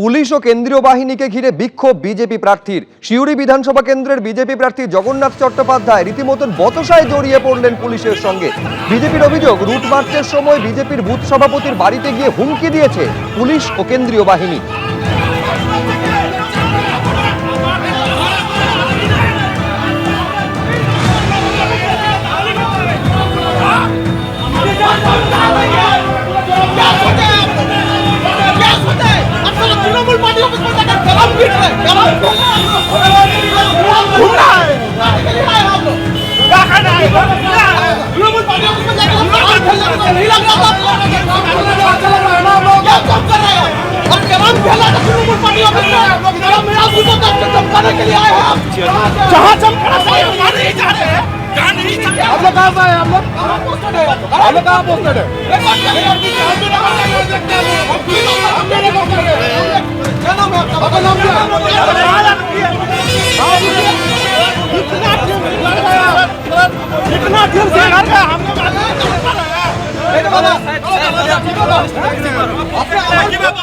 Police ও কেন্দ্রীয় বাহিনীকে ঘিরে বিক্ষোভ বিজেপি প্রার্থীর। সিউড়ি বিধানসভা কেন্দ্রের বিজেপি প্রার্থী জগন্নাথ চট্টোপাধ্যায় রীতিমতন বচসায় জড়িয়ে পড়লেন পুলিশের সঙ্গে। বিজেপির অভিযোগ, রুট মার্চের সময় বিজেপির বুথ সভাপতির বাড়িতে গিয়ে হুমকি দিয়েছে পুলিশ ও কেন্দ্রীয় বাহিনী।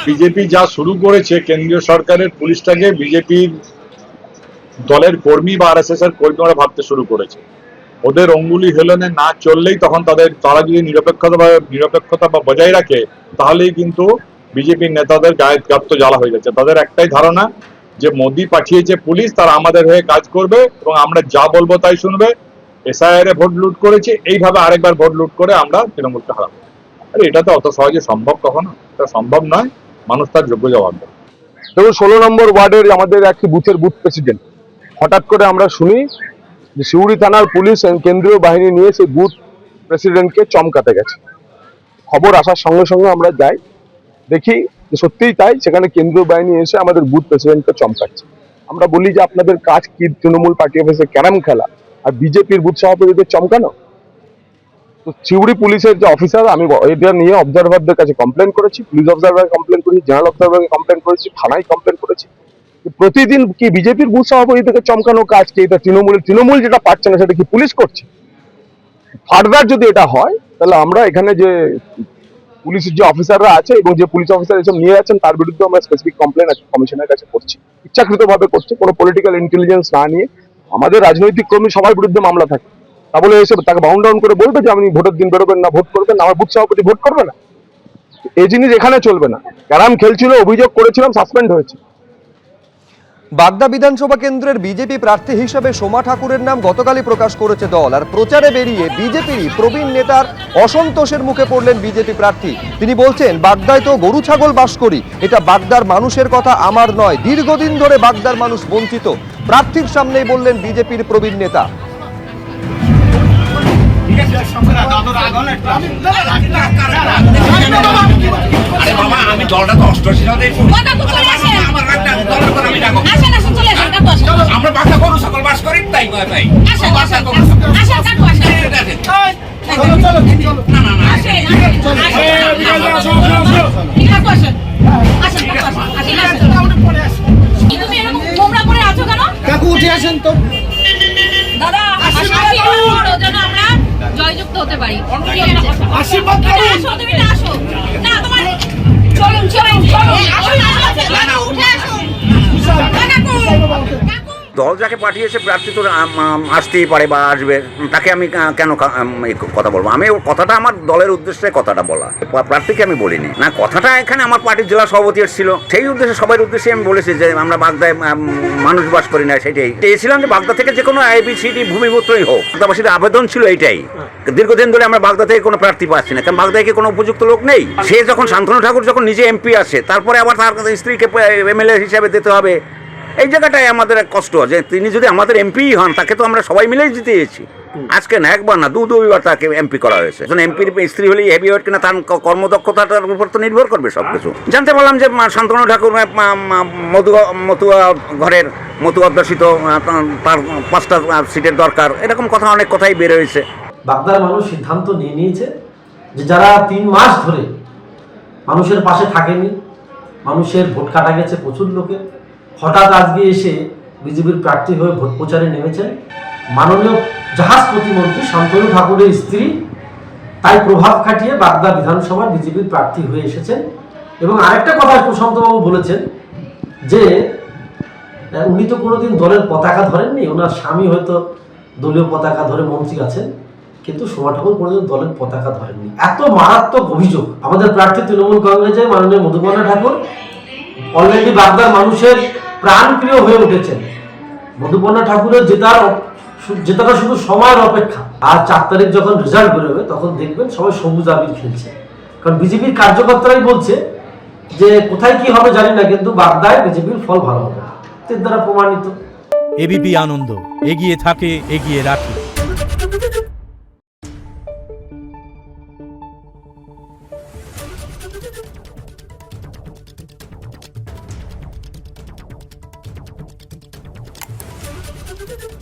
বিজেপি যা শুরু করেছে, কেন্দ্রীয় সরকারের পুলিশটাকে বিজেপির দলের কর্মী বা আরএসএস এর কর্মীরা ভাবতে শুরু করেছে। ওদের অঙ্গুলি হেলনে না চললেই তখন তারা যদি নিরপেক্ষতা বা বজায় রাখে, তাহলেই কিন্তু বিজেপির নেতাদের গায়ে গাপ্ত জ্বালা হয়ে যাচ্ছে। তাদের একটাই ধারণা যে মোদি পাঠিয়েছে পুলিশ, তারা আমাদের হয়ে কাজ করবে এবং আমরা যা বলবো তাই শুনবে। এসআইআর এ ভোট লুট করেছে, এইভাবে আরেকবার ভোট লুট করে আমরা তৃণমূলকে হারাবো। আরে এটা তো অত সহজে সম্ভব কখনো? এটা সম্ভব নয়। মানুষ তার যোগ্য জবাব দেবে। দেখুন, 16 নম্বর ওয়ার্ডের আমাদের একটি বুথের বুথ প্রেসিডেন্ট, হঠাৎ করে আমরা শুনি যে সিউড়ি থানার পুলিশ কেন্দ্রীয় বাহিনী নিয়ে সেই বুথ প্রেসিডেন্টকে চমকাতে গেছে। খবর আসার সঙ্গে সঙ্গে আমরা যাই, দেখি যে সত্যিই তাই, সেখানে কেন্দ্রীয় বাহিনী এসে আমাদের বুথ প্রেসিডেন্টকে চমকাচ্ছে। আমরা বলি যে আপনাদের কাজ কি তৃণমূল পার্টি অফিসে ক্যারাম খেলা আর বিজেপির বুথ সভাপতিদের চমকানো? তো সিউড়ি পুলিশের যে অফিসার, আমি এটা নিয়ে অবজারভারদের কাছে কমপ্লেন করেছি, পুলিশ অবজারভারকে কমপ্লেন করেছি, জেনারেল অবজারভারকে কমপ্লেন করেছি, থানায় কমপ্লেন করেছি। প্রতিদিন কি বিজেপির বুথ সভাপতিদেরকে চমকানো কাজ কি? এটা তৃণমূল যেটা পাচ্ছে না সেটা কি পুলিশ করছে? ফার্দার যদি এটা হয়, তাহলে আমরা এখানে যে পুলিশের যে অফিসাররা আছে এবং যে পুলিশ অফিসার এসব নিয়ে যাচ্ছেন তার বিরুদ্ধে আমরা স্পেসিফিক কমপ্লেন কমিশনের কাছে করছি। ইচ্ছাকৃতভাবে করছে, কোনো পলিটিক্যাল ইন্টেলিজেন্স না নিয়ে। আমাদের রাজনৈতিক কর্মী সবার বিরুদ্ধে মামলা থাকে, তা বলে এসে তাকে বাউন্ড ডাউন করে বলবে যে আপনি ভোটের দিন বেরোবেন না, ভোট করবেন না, আমার বুথ সভাপতি ভোট করবে না। এই জিনিস এখানে চলবে না। ক্যারাম খেলছিল, অভিযোগ করেছিলাম, সাসপেন্ড হয়েছে। বাগদা বিধানসভা কেন্দ্রের বিজেপি প্রার্থী হিসেবে সোমা ঠাকুরের নাম গতকালই প্রকাশ করেছে দল। আর প্রচারে বেরিয়ে বিজেপির প্রবীণ নেতার অসন্তোষের মুখে পড়লেন বিজেপি প্রার্থী। তিনি বলছেন, বাগদায় তো গরু ছাগল বাস করি, এটা বাগদার মানুষের কথা, আমার নয়। দীর্ঘদিন ধরে বাগদার মানুষ বঞ্চিত। প্রার্থীর সামনেই বললেন বিজেপির প্রবীণ নেতা। আমি দলটা তো অষ্টআশি আমরা বাসা গরু সকল বাস করি, তাই উঠে আসেন তো দাদা, আমরা জয়যুক্ত হতে পারি। আশীর্বাদ করুন। আসো না, তোমার চলুন উঠে আসুন। দল যাকে পাঠিয়েছে প্রার্থী তো আসতেই পারে বা আসবে, তাকে আমি কেন কথা বলবো? আমি কথাটা আমার দলের উদ্দেশ্যে কথাটা বলা, প্রার্থীকে আমি বলিনি। না, কথাটা এখানে আমার পার্টির জেলা সভাপতি এসেছিল, সেই উদ্দেশ্যে সবার উদ্দেশ্যে আমি বলেছি যে আমরা বাগদায় মানুষ বাস করি না। সেটাই চেয়েছিলাম যে বাগদা থেকে যে কোনো ABCD ভূমিপুত্রই হোক, বাগদাবাসীর আবেদন ছিল এইটাই। দীর্ঘদিন ধরে আমরা বাগদা থেকে কোনো প্রার্থী পাচ্ছি না, কারণ বাগদায় কোনো উপযুক্ত লোক নেই। সে যখন শান্তনু ঠাকুর যখন নিজে MP আসে, তারপরে আবার তার স্ত্রীকে MLA হিসাবে দিতে হবে। এই জায়গাটাই আমাদের এক কষ্ট, যে তিনি যদি আমাদের MP হন, তাকে তো আমরা সবাই মিলেই জিতে গেছি। আজকে না, একবার না, দুইবার তাকে MP করা হয়েছে। MPর স্ত্রী হলে হেভি ওয়েট কিনা, তার কর্মদক্ষতাটার উপর তো নির্ভর করবে সবকিছু। জানতে পারলাম যে শান্তনু ঠাকুর মতুয়া ঘরের মতুয়া অধ্যুষিত, তার 5টা সিটের দরকার, এরকম কথা অনেক কথাই বের হয়েছে। বাগদার মানুষ সিদ্ধান্ত নিয়ে নিয়েছে যে যারা 3 মাস ধরে মানুষের পাশে থাকেনি, মানুষের ভোট কাটা গেছে প্রচুর লোকের, হঠাৎ আজকে এসে বিজেপির প্রার্থী হয়ে ভোট প্রচারে নেমেছেন মাননীয় জাহাজ প্রতিমন্ত্রী শান্তনু ঠাকুরের স্ত্রী। তাই প্রভাব খাটিয়ে বাগদা বিধানসভার বিজেপির প্রার্থী হয়ে এসেছেন। এবং আরেকটা কথা প্রশান্তবাবু বলেছেন যে উনি তো কোনোদিন দলের পতাকা ধরেননি, ওনার স্বামী হয়তো দলীয় পতাকা ধরে মন্ত্রী আছেন, কিন্তু সোমা ঠাকুর কোনোদিন দলের পতাকা ধরেননি। এত মারাত্মক অভিযোগ। আমাদের প্রার্থী তৃণমূল কংগ্রেসের মাননীয় মধুপর্ণা ঠাকুর অলরেডি বাগদার মানুষের প্রাণপ্রিয় হয়ে উঠেছেন। মধুপর্ণা ঠাকুরের জেতাটা শুধু সময়ের অপেক্ষা। আর 4 তারিখ যখন রেজাল্ট বেরোবে তখন দেখবেন সবাই সবুজ আবির খেলছে, কারণ বিজেপির কার্যকর্তারাই বলছে যে কোথায় কি হবে জানি না, কিন্তু বাগদায় বিজেপির ফল ভালো হবে, এর দ্বারা প্রমাণিত। এবিপি আনন্দ, এগিয়ে থাকে, এগিয়ে রাখে। Thank you.